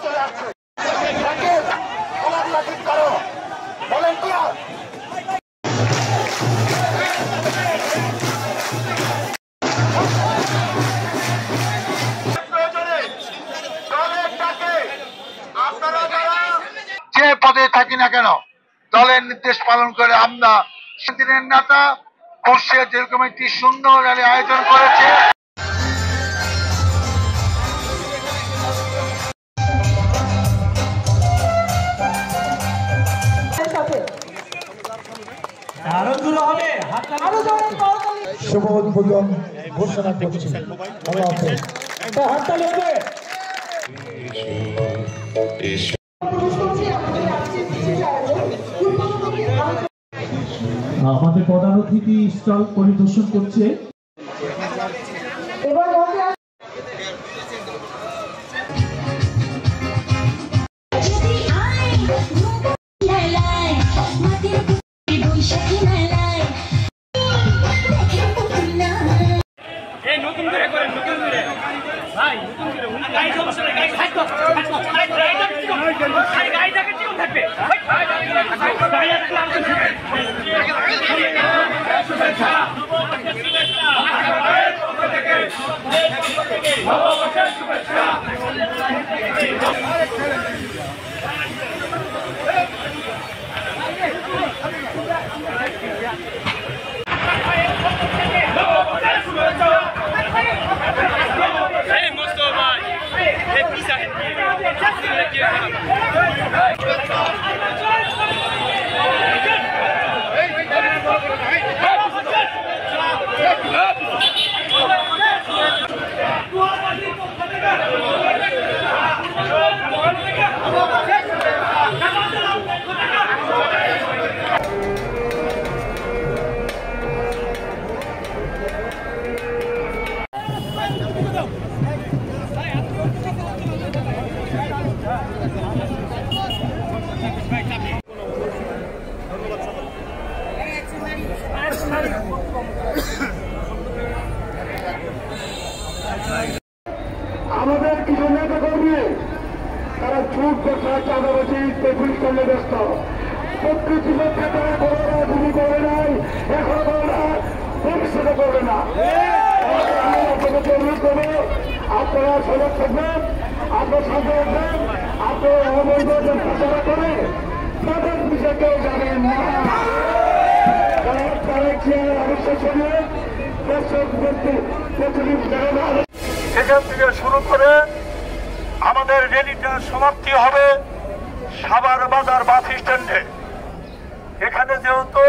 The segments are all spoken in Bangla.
চলে আসছে। করো ভলেন্টিয়ার যে পদে থাকি না কেন দলের নির্দেশ পালন করে আমরা দিনের নেতা বর্ষীয় জেল কমিটি সুন্দর র্যালি আয়োজন করেছে। শুভ উদ্বোধন ঘোষণা করছি। আমাদের প্রধান অতিথি স্টল পরিদর্শন করছে। আমাদের কিছু নেতা কর্মী তারা চুপ বসা চাঁদাবাজি পুলিশ করলে ব্যস্ত প্রকৃতি পক্ষে তারা কোনো রাজনীতি করবে নাই, এখন করে না, ভবিষ্যতে করবে না। আপনাদেরকে অনুরোধ করবো আপনারা সজাগ থাকবেন, আপনার সাথে আসবেন, আপনারা অবৈধ প্রচার করে তাদের বিষয়ে কেউ যাবেন না। সেখান থেকে শুরু করে আমাদের র্যালিটা সমাপ্তি হবে সাভার বাজার বাস স্ট্যান্ডে। এখানে যেহেতু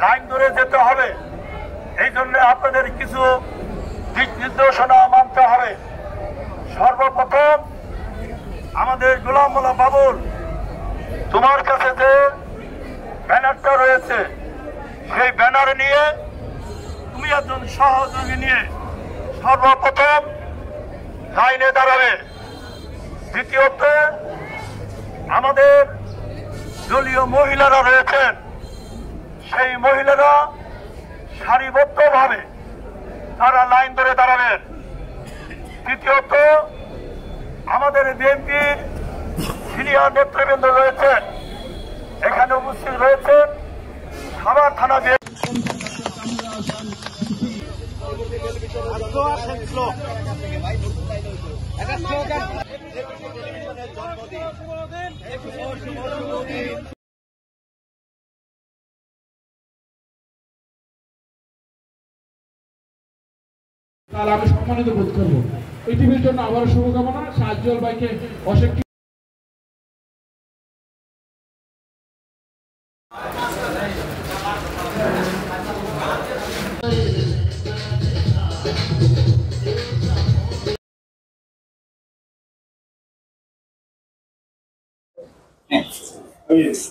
লাইন ধরে যেতে হবে এই জন্য আপনাদের কিছু দিক নির্দেশনা মানতে হবে। সর্বপ্রথম আমাদের গোলাম মোল্লা বাবুল, তোমার কাছে যে ব্যানারটা রয়েছে সেই ব্যানার নিয়ে তুমি একজন সহযোগী নিয়ে সর্বপ্রথম লাইনে দাঁড়াবে। দ্বিতীয়ত আমাদের দলীয় মহিলারা রয়েছেন, সেই মহিলারা সারিবদ্ধভাবে তারা লাইন ধরে দাঁড়াবেন। তৃতীয়ত আমাদের বিএনপির সিনিয়র নেতৃবৃন্দ রয়েছেন, এখানে উপস্থিত রয়েছেন সাভার থানা তাহলে আমি সম্মানিত বোধ করবো। এই টিভির জন্য আবারও শুভকামনা। সাজ্জল ভাইকে অশেষ Yes.